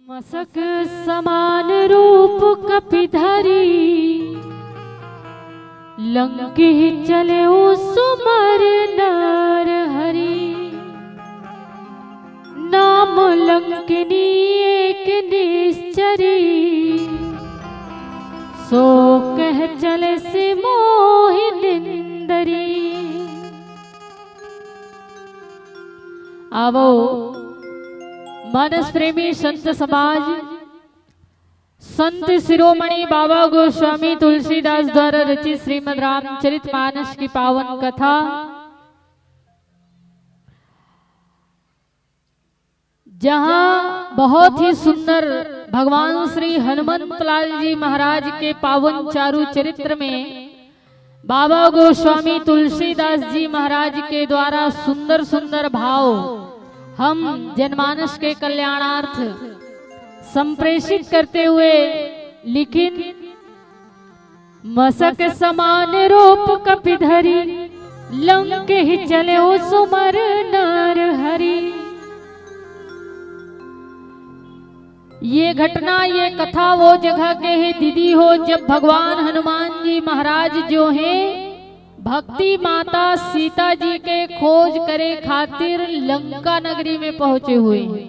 मसक समान रूप कपिधरी, लंके चले सुमर नर हरि। नाम लंकिनी एक निश्चरी, सो कह चले से मोहि निंदरी। आवो मानस प्रेमी संत समाज, संत शिरोमणि बाबा गोस्वामी तुलसीदास द्वारा रचित श्रीमद् रामचरित मानस की पावन कथा जहां बहुत ही सुंदर भगवान श्री हनुमंत लाल जी महाराज के पावन चारु चरित्र में बाबा गोस्वामी तुलसीदास जी महाराज के द्वारा सुंदर सुंदर भाव हम जनमानस के कल्याणार्थ संप्रेषित करते हुए, लेकिन मसक समान रूप कपिधरी, लंके ही चले सुमर नर हरि। ये घटना, ये कथा वो जगह के है दीदी हो जब भगवान हनुमान जी महाराज जो हैं भक्ति माता सीता जी के खोज करे खातिर लंका नगरी में पहुंचे हुए हैं।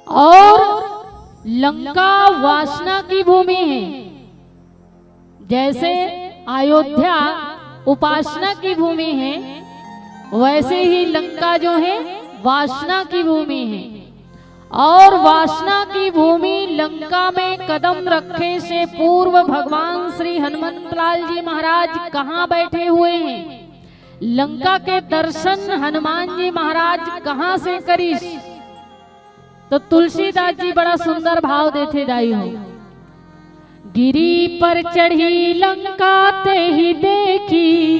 और लंका वासना की भूमि है, जैसे अयोध्या उपासना की भूमि है, वैसे ही लंका जो है वासना की भूमि है। और वासना की भूमि लंका में कदम रखने से पूर्व भगवान श्री हनुमंत लाल जी महाराज कहाँ बैठे हुए हैं, लंका के दर्शन हनुमान जी महाराज कहाँ से करीस। तो तुलसीदास जी बड़ा सुंदर भाव देते दाई हो। गिरी पर चढ़ी लंका ते ही देखी,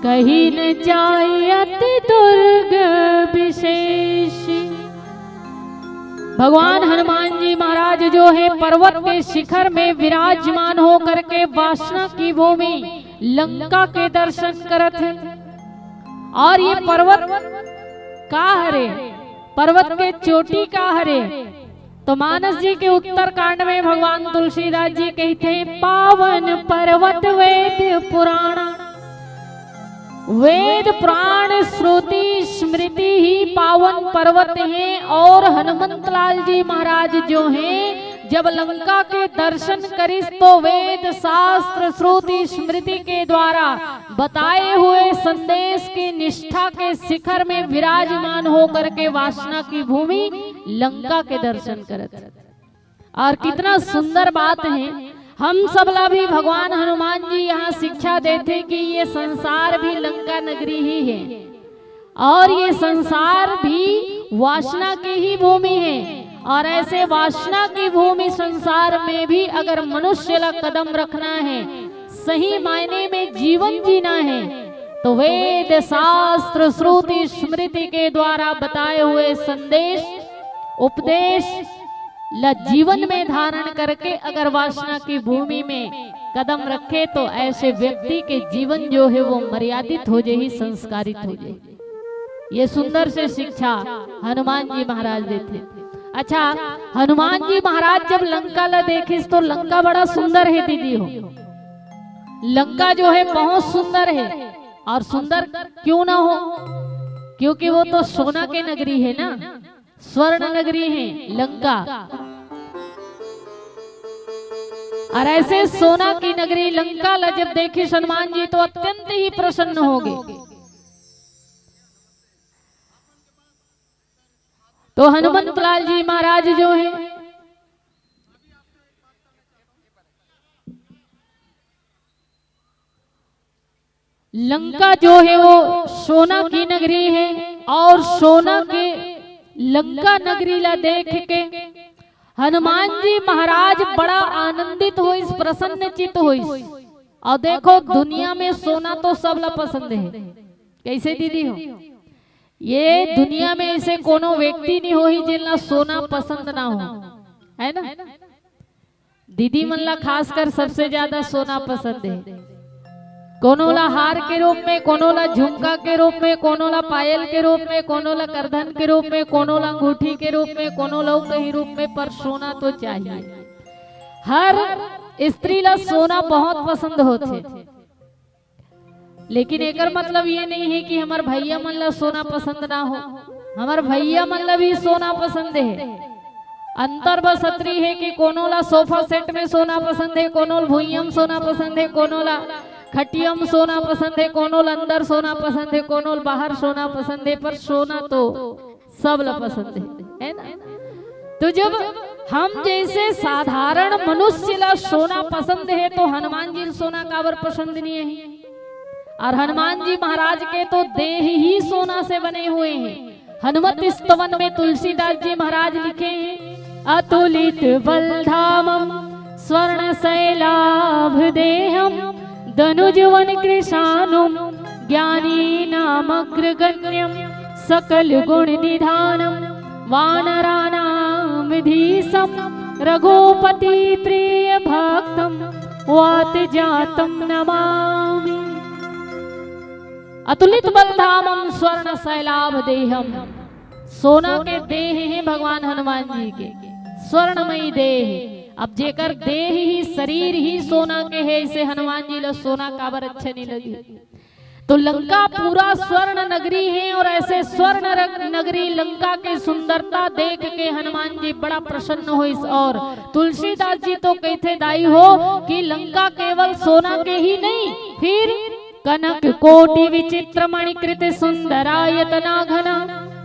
कहीं न जाए अति दुर्ग विशेष। भगवान हनुमान जी महाराज जो है पर्वत के शिखर में विराजमान होकर के वासना की भूमि लंका के दर्शन करत है। और ये पर्वत का हरे, पर्वत के चोटी का हरे। तो मानस जी के उत्तर कांड में भगवान तुलसीदास जी कहते हैं, पावन पर्वत वेद पुराण, वेद पुराण श्रुति स्मृति ही पावन पर्वत हैं। और हनुमंत लाल जी महाराज जो हैं जब लंका के दर्शन करिस तो वेद शास्त्र श्रुति स्मृति के द्वारा बताए हुए संदेश की निष्ठा के शिखर में विराजमान होकर के वासना की भूमि लंका के दर्शन करत। और कितना सुंदर बात है, हम सबला भी भगवान हनुमान जी यहाँ शिक्षा देते कि ये संसार भी लंका नगरी ही है और ये संसार भी वासना की ही भूमि है। और ऐसे वासना की भूमि संसार में भी अगर मनुष्य ला कदम रखना है, सही मायने में जीवन जीना है, तो वेद शास्त्र श्रुति स्मृति के द्वारा बताए हुए संदेश उपदेश ला जीवन में धारण करके अगर वासना की भूमि में कदम रखे तो ऐसे व्यक्ति के जीवन जो है वो मर्यादित हो जाए, संस्कारित हो जाए। ये सुंदर से शिक्षा हनुमान जी महाराज देते। अच्छा, हनुमान जी महाराज जब लंका ला देखिस तो लंका बड़ा सुंदर है दीदी हो। लंका जो है बहुत सुंदर है। और सुंदर क्यों ना हो, क्योंकि वो तो सोना की नगरी है ना, स्वर्ण नगरी है लंका। और ऐसे सोना की नगरी लंका ला जब देखी हनुमान जी तो अत्यंत ही प्रसन्न हो गए। तो हनुमंत लाल जी महाराज जो है लंका जो है वो सोना की नगरी है। और सोना के लंका नगरी ला देख के हनुमान जी महाराज बड़ा आनंदित हो, इस प्रसन्न चित्त हो। और देखो दुनिया में सोना तो सब ला पसंद है, कैसे दीदी हो, ये दुनिया में ऐसे कोनो व्यक्ति नहीं हो ही जिनला सोना पसंद ना हो, है ना। दीदी मन ला खासकर सबसे ज्यादा सोना पसंद है। कोनोला हार के रूप में, कोनोला झुमका के रूप में, कोनोला पायल के रूप में, कोनोला करधन के रूप में, कोनोला अंगूठी के रूप में, कोनोला के रूप में, पर सोना तो चाहिए। हर स्त्री ला सोना बहुत पसंद होते, लेकिन एकर मतलब ये नहीं है कि हमार भैया मन ला सोना पसंद ना हो। हमार भैया मन ला भी सोना पसंद है। अंतर बस अतरी है कि कोनोला सोफा सेट में सोना पसंद है, कोनोल भुइयम सोना पसंद है, कोनोला खटियम सोना पसंद है, कोनोल अंदर सोना पसंद है, कोनोल बाहर सोना पसंद है, पर सोना तो सब ला पसंद है ना। तो जब हम जैसे साधारण मनुष्य ला सोना पसंद है, तो हनुमान जी सोना काबर पसंद नहीं है। और हनुमान जी महाराज के तो देह ही सोना से बने हुए हैं। हनुमत स्तवन में तुलसीदास जी महाराज लिखे हैं, अतुलित बलधामम स्वर्ण शैलाभ देहम धनुजवन कृशानुम ज्ञानी नामग्रगण्यम सकल गुण निधानम वानराणाम धीसम रघुपति प्रिय भक्तम वात जातम नमामि। अतुलित बलधामम स्वर्ण शैलाभ देहम, सोना के देह हैं भगवान हनुमान जी के, स्वर्णमयी देह। अब जेकर देह ही शरीर ही सोना के है, इसे हनुमान जी ला सोना काबर अच्छे नहीं लगी। तो लंका पूरा स्वर्ण नगरी है, और ऐसे स्वर्ण नगरी लंका के सुंदरता देख के हनुमान जी बड़ा प्रसन्न हुई। और तुलसीदास जी तो कहते दाई हो कि लंका केवल सोना के ही नहीं, फिर कनक कोटि विचित्र मणिकृत सुंदरायतना घना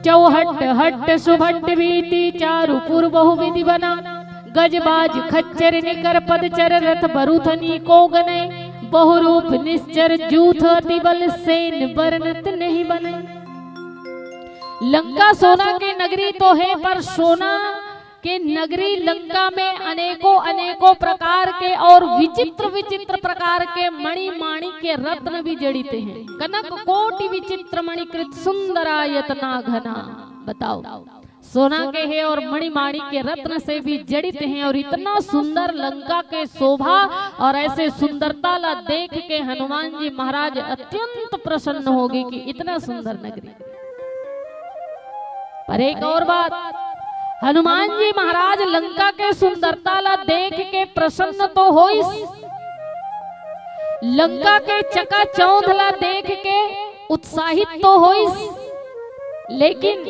चौहट हट्ट सुभट भीति चारु पुर बहुविधि बना गजबाज खच्चर निकर पदचर रथ बरुथनी को गने बहुरूप निश्चर जूथ अति बल सेन बरनत नहीं बने। लंका सोना के नगरी तो है, पर सोना के नगरी लंका में अनेकों अनेकों प्रकार के और विचित्र विचित्र प्रकार के मणि माणिक के रत्न भी जड़ित हैं। कनक कोटि विचित्र मणिकृत सुंदरायतना घना, बताओ सोना के है और मणि माणिक के रत्न से भी जड़ित हैं। और इतना सुंदर लंका के शोभा और ऐसे सुंदरता ला देख के हनुमान जी महाराज अत्यंत प्रसन्न हो गए कि इतना सुंदर नगरी। पर एक और बात, हनुमान जी महाराज लंका के सुंदरता ला देख के प्रसन्न तो होइस, लंका के चकाचौंध ला देख के उत्साहित तो होइस, लेकिन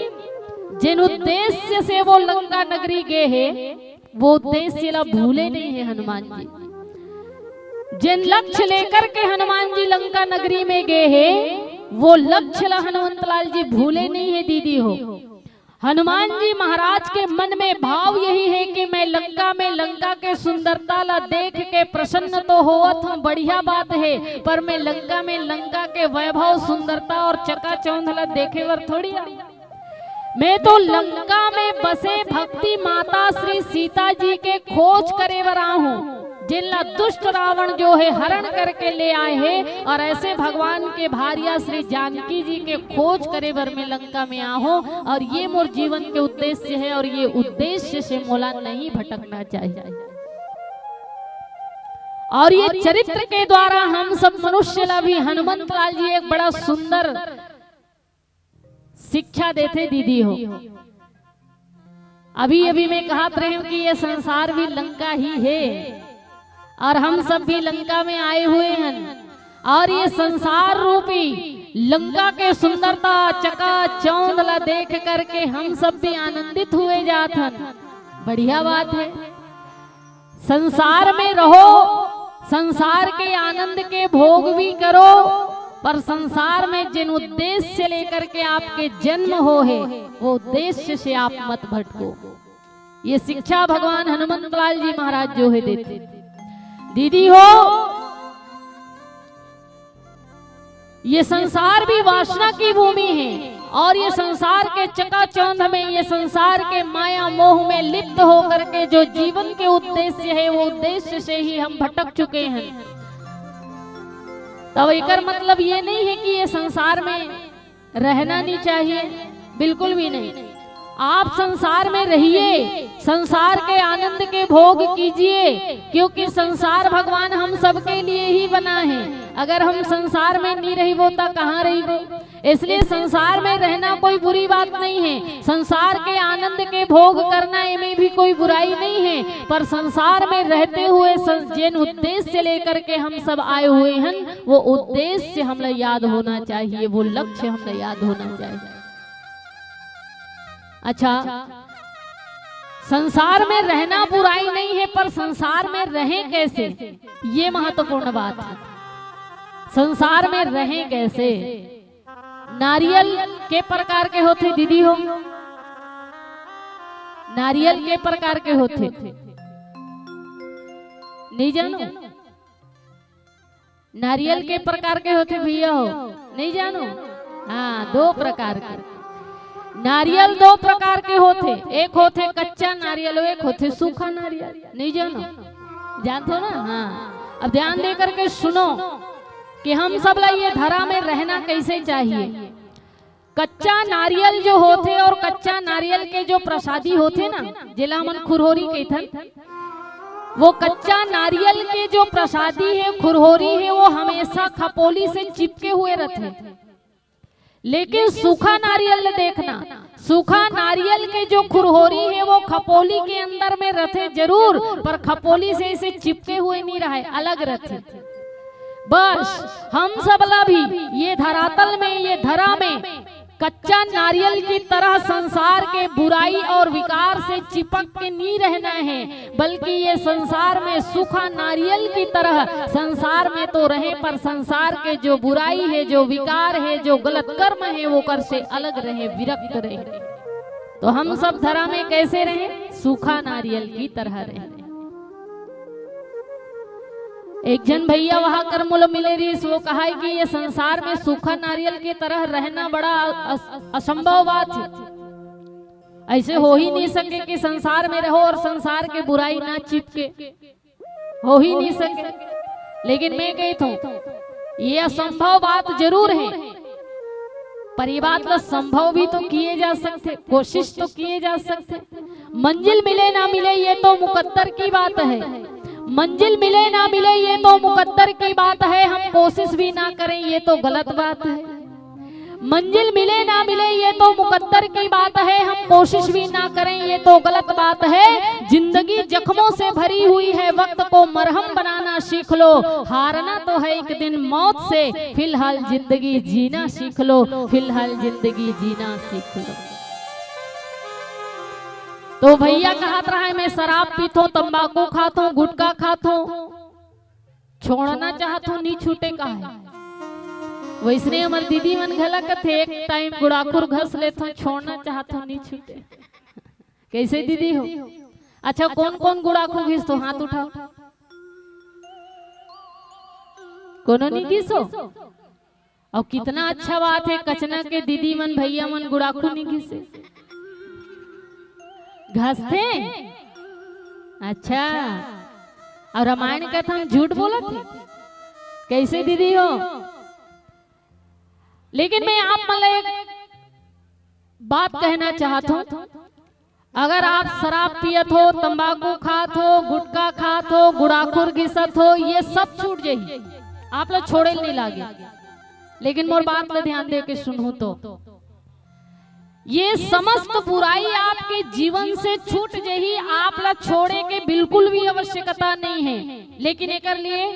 जिन उद्देश्य से वो लंका नगरी गए हैं, वो उद्देश्य ला भूले नहीं है हनुमान जी। जिन लक्ष्य लेकर के हनुमान जी लंका नगरी में गए हैं, वो लक्ष्य ला हनुमंत लाल जी भूले नहीं है दीदी हो। हनुमान जी महाराज के मन में भाव यही है कि मैं लंका में लंका के सुंदरता ला देख के प्रसन्न तो होवत हूँ, बढ़िया बात है, पर मैं लंका में लंका के वैभव सुंदरता और चकाचौंध ला देखे वर थोड़ी आई। मैं तो लंका में बसे भक्ति माता श्री सीता जी के खोज करे वर हूँ, जिनला दुष्ट रावण जो है हरण करके ले आए हैं, और ऐसे भगवान के भारिया श्री जानकी जी के खोज करे वर में लंका में आहो। और ये मोर जीवन के उद्देश्य है, और ये उद्देश्य से मोला नहीं भटकना चाहिए। और ये चरित्र के द्वारा हम सब मनुष्य ला भी हनुमंत लाल जी एक बड़ा सुंदर शिक्षा देते दीदी हो। अभी अभी मैं कहत रही हूँ कि ये संसार भी लंका ही है, और हम सब भी लंका में आए हुए हैं, और ये संसार रूपी लंका के सुंदरता चकाचौंध ला देख करके हम सब भी आनंदित हुए जात हन। बढ़िया बात है, संसार में रहो, संसार के आनंद के भोग भी करो, पर संसार में जिन उद्देश्य लेकर के आपके जन्म हो है, वो उद्देश्य से आप मत भटको। ये शिक्षा भगवान हनुमंत लाल जी महाराज जो है देते। दीदी हो, ये संसार भी वासना की भूमि है, और ये संसार के चकाचौंध में, ये संसार के माया मोह में लिप्त होकर के जो जीवन के उद्देश्य है, वो उद्देश्य से ही हम भटक चुके हैं। तो एकर मतलब ये नहीं है कि ये संसार में रहना नहीं चाहिए, बिल्कुल भी नहीं। आप संसार में रहिए, संसार के आनंद के भोग कीजिए, क्योंकि संसार भगवान हम सबके लिए ही बना है। अगर हम संसार में नहीं रही वो तो कहाँ रही वो। इसलिए संसार में रहना कोई बुरी बात नहीं है, संसार के आनंद के भोग करना में भी कोई बुराई नहीं है, पर संसार में रहते हुए जिन उद्देश्य लेकर के हम सब आए हुए हैं वो उद्देश्य हमें याद होना चाहिए, वो लक्ष्य हमें याद होना चाहिए। अच्छा, संसार में रहना बुराई नहीं है, पर संसार में रहें कैसे, ये महत्वपूर्ण बात है। संसार में रहें कैसे। नारियल के प्रकार के होते दीदी हो, नारियल के प्रकार के होते नहीं जानो, नारियल के प्रकार के होते भैया हो नहीं जानो। हाँ, दो प्रकार के नारियल, दो प्रकार के होते, एक होते कच्चा नारियल, एक होते सूखा नारियल। नहीं जानो, जानते हो ना। हाँ, अब ध्यान दे करके सुनो कि हम सब ला ये धरा में रहना कैसे चाहिए। कच्चा नारियल जो होते और कच्चा नारियल के जो प्रसादी होते ना, जिला मन खुरहोरी कहते, वो कच्चा नारियल के जो प्रसादी है, खुरहोरी है, वो हमेशा खपोली से चिपके हुए रहते। लेकिन सूखा नारियल देखना, सूखा नारियल के जो खुरहोरी है वो खपोली के अंदर में रहते जरूर, पर खपोली से इसे चिपके हुए नहीं रहे, अलग रहते। बस हम सबला भी ये धरातल में, ये धरा में कच्चा नारियल की तरह संसार के बुराई और विकार से चिपक के नहीं रहना है, बल्कि ये संसार में सूखा नारियल की तरह संसार में तो रहे, पर संसार के जो बुराई है, जो विकार है, जो गलत कर्म है, वो कर से अलग रहे, विरक्त रहे। तो हम सब धरा में कैसे रहे, सूखा नारियल की तरह रहे। एक जन भैया वहां कर्मुल मिले रही, वो कहा कि ये संसार में सूखा नारियल की तरह रहना बड़ा असंभव बात है। ऐसे हो ही नहीं सके कि संसार में रहो और संसार के बुराई ना चिपके, हो ही नहीं सके। लेकिन मैं कहता हूं ये असंभव बात जरूर है, पर ये बात तो संभव भी तो किए जा सकते, कोशिश तो किए जा सकते। मंजिल मिले ना मिले ये तो मुकद्दर की बात है, मंजिल मिले ना मिले ये तो मुकद्दर की बात है, हम कोशिश भी ना करें ये तो गलत बात है। मंजिल मिले ना मिले ये तो मुकद्दर की बात है, हम कोशिश भी ना करें ये तो गलत बात है। जिंदगी जख्मों से भरी हुई है, वक्त को मरहम बनाना सीख लो, हारना तो है एक दिन मौत से, फिलहाल जिंदगी जीना सीख लो, फिलहाल जिंदगी जीना सीख लो। तो भैया कहत रहा है मैं शराब पीतो, तंबाकू खातो, गुटखा खातो, छोड़ना चाहतो नहीं छूटे का है। वैसने हमारे दीदी मन घला कथे एक टाइम गुड़ाखुर घस लेतो, छोड़ना चाहतो नहीं छूटे। कैसे दीदी हो? अच्छा, कौन कौन गुड़ाखुर घिसतो, हाथ उठाओ। कोनो नहीं घिसो? और कितना अच्छा बात है, कचना के दीदी मन भैया मन गुड़ाखुर नहीं घिसे, घसते। अच्छा, और रामायण कथा हम झूठ बोला थे, कैसे दीदी हो? लेकिन मैं आप मतलब एक बात कहना चाहता हूं, अगर आप शराब पियत हो, तंबाकू खात हो, गुटखा खात हो, गुड़ाखुर घिसत हो, ये सब छूट जाइए, आप लोग छोड़े नहीं लागे। लेकिन मोर बात ले ध्यान दे के सुनू, तो ये समस्त बुराई आपके जीवन से छूट जही, आप ला छोड़े के बिल्कुल भी आवश्यकता नहीं है, लेकिन एक लिए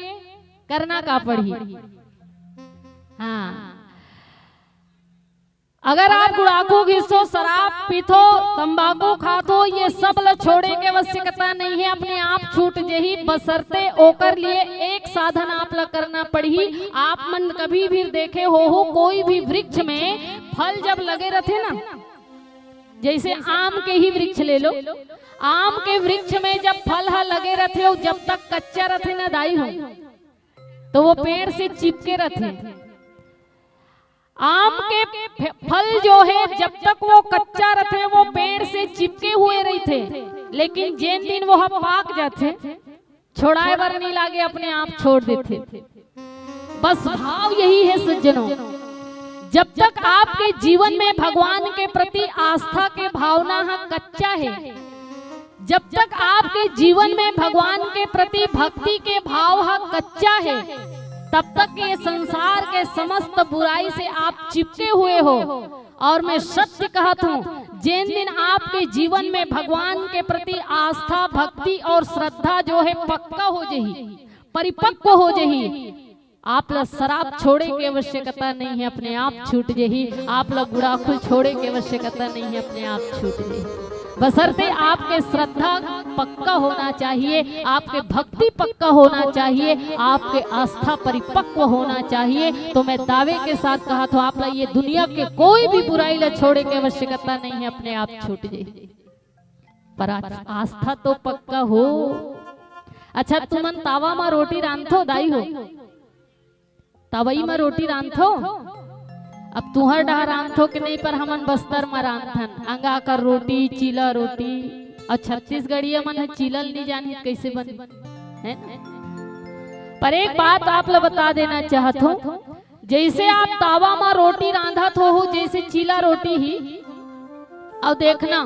करना का पड़ी। हाँ, अगर आप गुड़ाखू घिसो, शराब पीतो, तंबाकू खातो, ये सब ला छोड़े के आवश्यकता नहीं है, अपने आप छूट जही, बसरते ओकर लिए एक साधन आप ला करना पड़ी। आप मन कभी भी देखे हो कोई भी वृक्ष में फल जब लगे रहते ना, जैसे आम के ही वृक्ष ले लो, आम के वृक्ष में जब फल लगे रहते हो, जब तक कच्चा रहते ना दाई हो, तो वो पेड़ से चिपके रहते। आम के फल जो है जब तक वो कच्चा रहते वो पेड़ से चिपके हुए रहते, लेकिन जिन दिन वो पाक जाते, छोड़ाए बर नहीं लागे, अपने आप छोड़ देते। बस भाव यही है सज्जनों, जब तक आपके जीवन में भगवान के प्रति आस्था के भावना कच्चा है, जब तक आपके जीवन में भगवान के प्रति भक्ति के भाव कच्चा है, तब तक ये संसार के समस्त बुराई से आप चिपके हुए हो। और मैं सत्य कहता हूँ, जिन दिन आपके जीवन में भगवान के प्रति आस्था, भक्ति और श्रद्धा जो है पक्का हो जाही, परिपक्व हो जाही, आप लोग शराब छोड़े की आवश्यकता नहीं है, अपने आप छूट जाही। आप लोग गुड़ाखुल छोड़े की आवश्यकता नहीं है, अपने आप छूट जाही। बशर्ते आपके श्रद्धा पक्का होना चाहिए, आपके भक्ति पक्का होना चाहिए, आपके आस्था परिपक्व होना चाहिए। तो मैं दावे के साथ कहा तो आप लोग ये दुनिया के कोई भी बुराई ला छोड़े की आवश्यकता नहीं है, अपने आप छूट जाए। पर आस्था तो पक्का हो। अच्छा, तुमन तावा में रोटी रांधो दाई हो, तवई में रोटी रांधो। अब तुहर डहा रांधो कि नहीं, पर हमन बस्तर में रांधन अंगा कर रोटी, चीला रोटी। और छत्तीसगढ़िया मन चीलल नहीं जानी कैसे बने है। पर एक बात आप लोग बता देना चाहत हो, जैसे आप तावा में रोटी रांधत हो, जैसे चीला रोटी ही, और देखना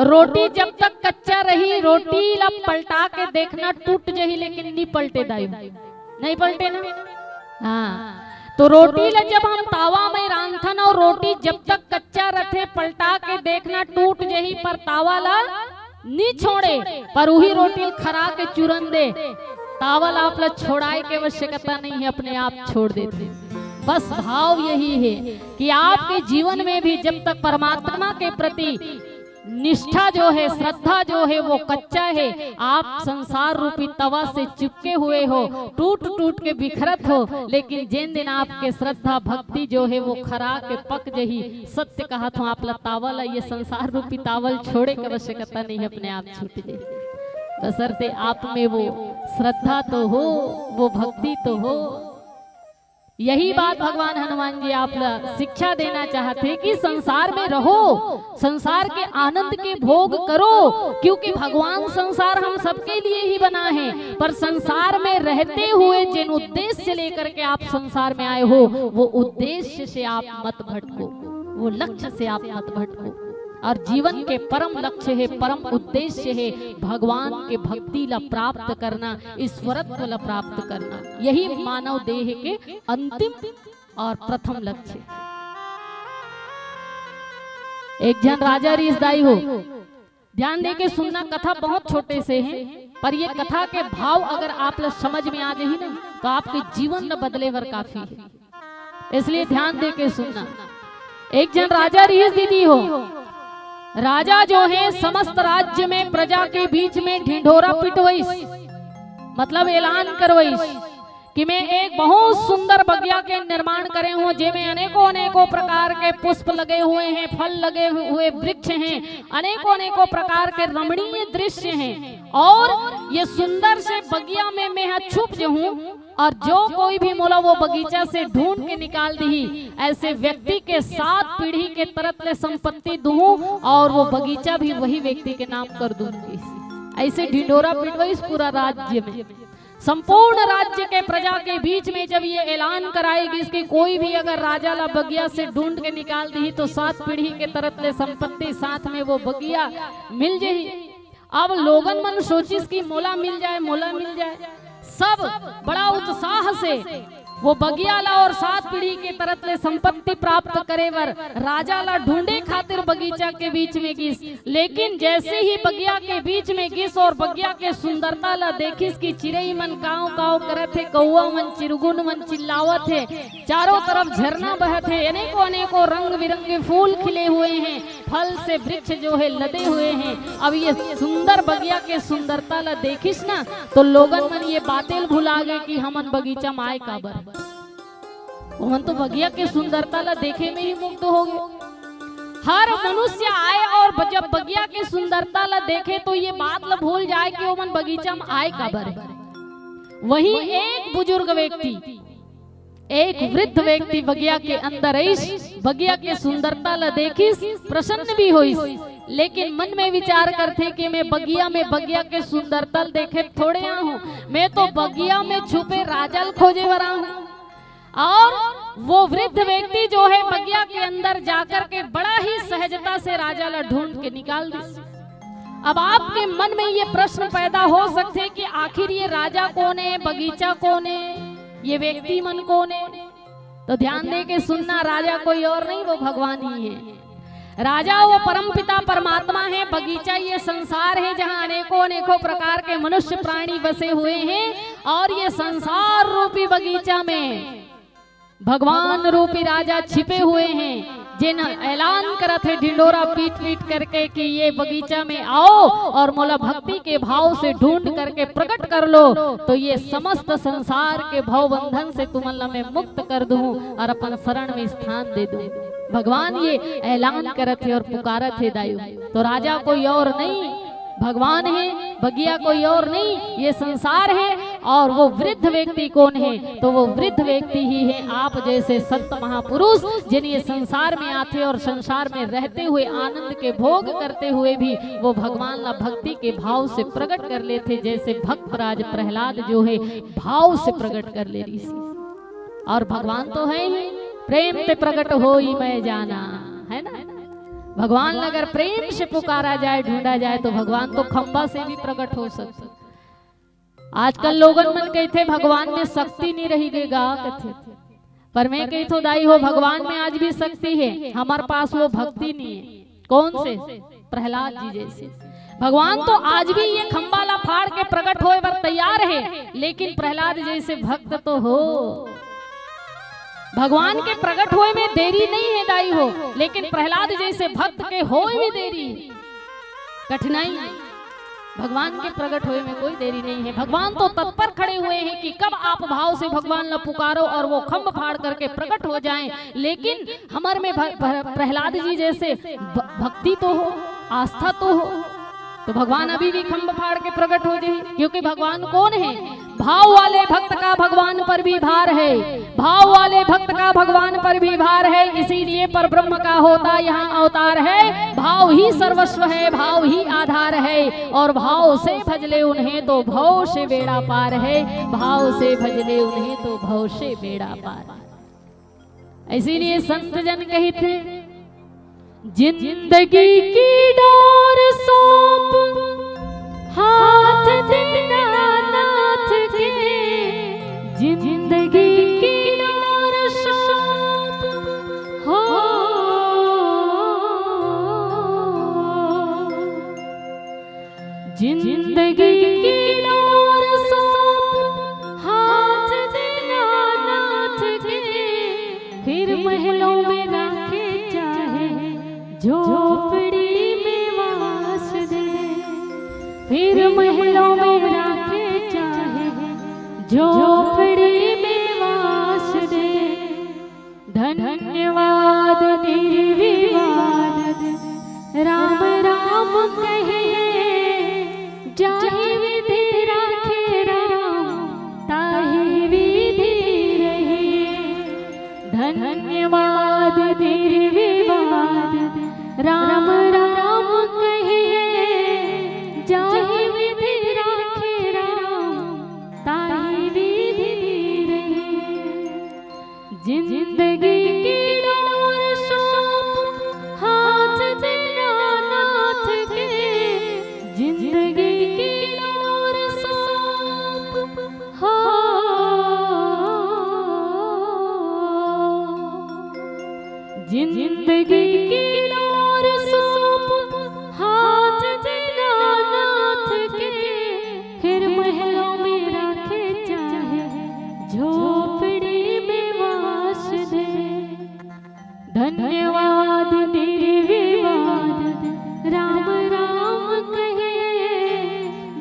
रोटी जब तक कच्चा रही, रोटी ला पलटा के देखना टूट जही, लेकिन नहीं पलटे दाई, नहीं पलटे ना। हाँ, तो रोटी ला जब हम तावा में रांधन और रोटी जब तक कच्चा रथे, पलटा के देखना टूट जही, पर तावा ला नहीं छोड़े, पर वही रोटी खरा के चूरन दे। तावा ला आप ला छोड़ाए के आवश्यकता नहीं है, अपने आप छोड़ देते। बस भाव यही है कि आपके जीवन में भी जब तक परमात्मा के प्रति निष्ठा जो है, श्रद्धा जो है वो कच्चा है, आप संसार रूपी तवा से चिपके हुए हो, टूट टूट के बिखरत हो। लेकिन जिन दिन आपके श्रद्धा भक्ति जो है वो खरा के पक जही, सत्य कहा तो आप तावल ये संसार रूपी तावल छोड़े की आवश्यकता नहीं, अपने आप छूट जाए। बशर्ते आप में वो श्रद्धा तो हो, वो भक्ति तो हो। यही बात भगवान हनुमान जी आप शिक्षा देना चाहते कि संसार में रहो, संसार के आनंद के भोग करो, क्योंकि भगवान संसार हम सबके लिए ही बना है। पर संसार में रहते हुए जिन उद्देश्य लेकर के आप संसार में आए हो, वो उद्देश्य से आप मत भटको, वो लक्ष्य से आप मत भटको। और जीवन के परम लक्ष्य है, परम उद्देश्य है भगवान के भक्ति ला प्राप्त करना, ईश्वरत्व ला प्राप्त करना। यही मानव देह के अंतिम और प्रथम लक्ष्य। एक जन राजा रीसदाई हो, ध्यान दे के सुनना, कथा बहुत छोटे से है, पर ये कथा के भाव अगर आप लोग समझ में आ जाए ना, तो आपके जीवन न बदले वर काफी है। इसलिए ध्यान दे के सुनना। एक जन राजा रीस दीदी हो, राजा जो है समस्त राज्य में प्रजा के बीच में ढिंढोरा पिटवईस, मतलब ऐलान करवईस कि मैं एक बहुत सुंदर बगिया के निर्माण करे हूँ, जिसमें अनेकों अनेकों प्रकार के पुष्प लगे हुए हैं, फल लगे हुए वृक्ष हैं, अनेकों अनेकों प्रकार के रमणीय दृश्य हैं। और ये सुंदर से बगिया में मैं छुप जाऊं, और जो कोई भी मोला वो बगीचा से ढूंढ के निकाल दी, ऐसे व्यक्ति के 7 पीढ़ी के तरफ ले संपत्ति दूं, और वो बगीचा भी वही व्यक्ति के नाम कर दूंगी। ऐसे ढिंढोरा पिटवई पूरा राज्य में, संपूर्ण राज्य के प्रजा के बीच में जब ये ऐलान कराएगी इसकी, कोई भी अगर राजा ला बगिया से ढूंढ के निकाल दी तो 7 पीढ़ी के तरफ ले संपत्ति, साथ में वो बगिया मिल जाही। अब लोगन मन सोचिस की मोला मिल जाए, मोला मिल जाए, सब बड़ा उत्साह से वो बगिया ला और 7 पीढ़ी के तरफ ले संपत्ति प्राप्त करे वर राजा ला ढूंढे खातिर बगीचा के बीच में गिस। लेकिन जैसे ही बगिया के बीच में गिस और बगिया के सुंदरता ला देखिस कि चिड़ई मन काव काव करत है, कौआ मन चिरगुन मन चिल्लावत है, चारों तरफ झरना बहत है, अनेकों अनेकों रंग बिरंगे फूल खिले हुए हैं, फल से वृक्ष जो है लदे हुए हैं। अब ये सुंदर बगिया के सुंदरता ला देखिस ना, तो लोगन मन ये बातें भुला गए कि हमन बगीचा में आए काबर, उमन तो बगिया के सुंदरता ला देखे में ही मुग्ध हो गए। हर मनुष्य आए और जब बगिया के सुंदरता ला देखे तो ये बात ला भूल जाए कि उमन बगीचा में आए काबर है। वहीं एक बुजुर्ग व्यक्ति, एक वृद्ध व्यक्ति बगिया के अंदर आईस, बगिया के सुंदरता ला देखिस, प्रसन्न भी होइस, लेकिन मन में विचार करते कि मैं बगिया के सुंदरता देखे थोड़े आ हूँ, मैं तो बगिया में छुपे राजल खोजे वाला हूँ। और वो वृद्ध व्यक्ति जो है बगिया के अंदर जाकर के बड़ा ही सहजता से राजा ला ढूंढ के निकाल दी। अब आपके मन में ये प्रश्न पैदा हो सकते कि आखिर ये राजा कौन है, बगीचा कौन है, ये व्यक्ति मन कौन है? तो ध्यान दे के सुनना, राजा कोई और नहीं, वो भगवान ही है। राजा वो परमपिता परमात्मा है। बगीचा ये संसार है जहाँ अनेकों अनेकों प्रकार के मनुष्य प्राणी बसे हुए हैं, और ये संसार रूपी बगीचा में भगवान रूपी राजा छिपे हुए हैं, जिन ऐलान करत है ढिंडोरा पीट पीट करके कि ये बगीचा में आओ और मोला भक्ति के भाव से ढूंढ करके प्रकट कर लो, तो ये समस्त संसार के भव बंधन से तुमला मैं मुक्त कर दूं और अपन शरण में स्थान दे दूं। भगवान ये ऐलान करत है और पुकारत है दायु। तो राजा कोई और नहीं, भगवान है। बगिया कोई और नहीं, ये संसार है। और वो वृद्ध व्यक्ति कौन है? तो वो वृद्ध व्यक्ति ही है आप जैसे संत महापुरुष, जिन ये संसार में आते और संसार में रहते हुए आनंद के भोग करते हुए भी वो भगवान ला भक्ति के भाव से प्रकट कर लेते, जैसे भक्तराज प्रहलाद जो है भाव से प्रकट कर ले रही सी। और भगवान तो है ही, प्रेम पे प्रकट हो ही मैं जाना, है ना। भगवान अगर प्रेम से पुकारा जाए, ढूंढा जाए, तो भगवान तो खंबा से भी प्रकट हो सकते। आजकल लोगन मन कहते भगवान में शक्ति नहीं रही गा कहते, पर मैं कही तो दाई हो भगवान में आज भी शक्ति है, हमारे पास वो भक्ति नहीं है। कौन से? प्रहलाद जी जैसे। भगवान तो आज भी ये खंबा ला फाड़ के प्रकट होए पर तैयार है, लेकिन प्रहलाद जैसे भक्त तो हो। भगवान के प्रकट होए में देरी नहीं है दाई हो, लेकिन प्रहलाद जैसे भक्त के होए में देरी, कठिनाई। भगवान के प्रकट होए में कोई देरी नहीं है। भगवान तो तत्पर खड़े हुए हैं कि कब आप भाव से भगवान ला पुकारो और वो खंभ फाड़ करके प्रकट हो जाएं। लेकिन हमारे में प्रहलाद जी जैसे भक्ति तो हो, आस्था तो हो, तो भगवान अभी भी खंभ फाड़ के प्रकट हो जाए। क्योंकि भगवान कौन है? भाव वाले भक्त का भगवान पर भी भार है, भाव वाले भक्त का भगवान पर भी भार है। इसीलिए पर ब्रह्म का होता यहाँ अवतार है। भाव ही सर्वस्व है, भाव ही आधार है, और भाव से भजले उन्हें तो भव से बेड़ा पार है। भाव से भजले उन्हें तो भव से बेड़ा पार। इसीलिए संत जन कहते जिंदगी की डोर सौंप हाथ देना नाथ के, जिंदगी की डोर सौंप हो, जिंदगी की डोर सौंप हाथ देना नाथ के, फिर महलों में राखे चाहे झोपड़ी में वास दे, फिर महलों में राखे चाहे झोपड़ी में वास दे। धन्यवाद निर्विवाद राम राम कहे, जाहि विधि राखे राम ताहि विधि रहे। धन्यवाद निर्विवाद राम राम कहे, जाहि विधि राखे राम ताहि विधि रहे। जिंदगी की डोर सौंप हाथ देना नाथ के, जिंदगी की डोर सौंप हो, जिंदगी की डोर सौंप हाथ देना नाथ के, फिर महलों में राखे चाहे झोपड़ी में वास दे। धन्यवाद निर्विवाद राम राम कहे,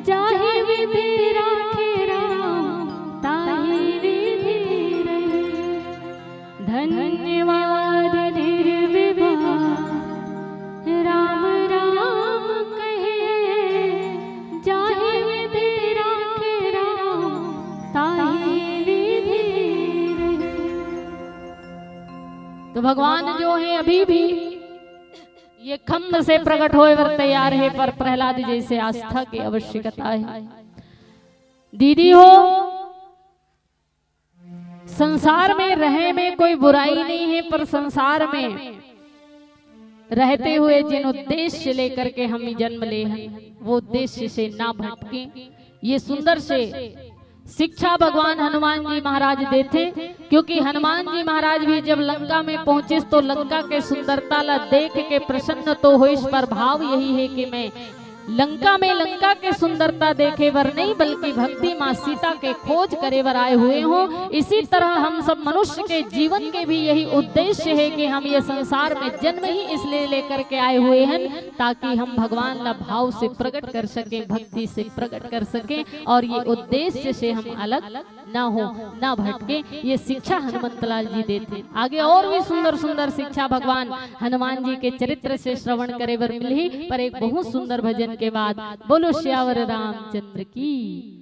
जाहि विधि राखे राम ताहि विधि रहे। धन्यवाद निर्विवाद राम राम कहे, जाहि विधि राखे राम ताहि विधि रहे। तो भगवान जो है अभी भी ये खंभ से प्रकट होए वर तैयार है, पर प्रहलाद जैसे आस्था की आवश्यकता है। दीदी हो, संसार में रहे में कोई बुराई नहीं है, पर संसार में रहते हुए जिन उद्देश्य लेकर के हम जन्म ले हैं, वो उद्देश्य से ना भटके। ये सुंदर से शिक्षा भगवान हनुमान जी महाराज देते, क्योंकि हनुमान जी महाराज भी जब लंका में पहुंचे तो लंका के सुंदरता ला देख के प्रसन्न तो हो, इस पर भाव यही है कि मैं लंका में लंका के सुंदरता देखे बर नहीं बल्कि भक्ति माँ सीता के खोज करे बर आए हुए हों। इसी तरह हम सब मनुष्य के जीवन के भी यही उद्देश्य है कि हम ये संसार में जन्म ही इसलिए लेकर के आए हुए हैं ताकि हम भगवान ला भाव से प्रकट कर सके, भक्ति से प्रकट कर सके और ये उद्देश्य से हम अलग ना हो ना भटके। ये शिक्षा हनुमंतलाल जी देते। आगे और भी सुंदर सुंदर शिक्षा भगवान हनुमान जी के चरित्र से श्रवण करे बर मिली, पर एक बहुत सुंदर भजन के बाद बोलो श्यावर रामचंद्र की।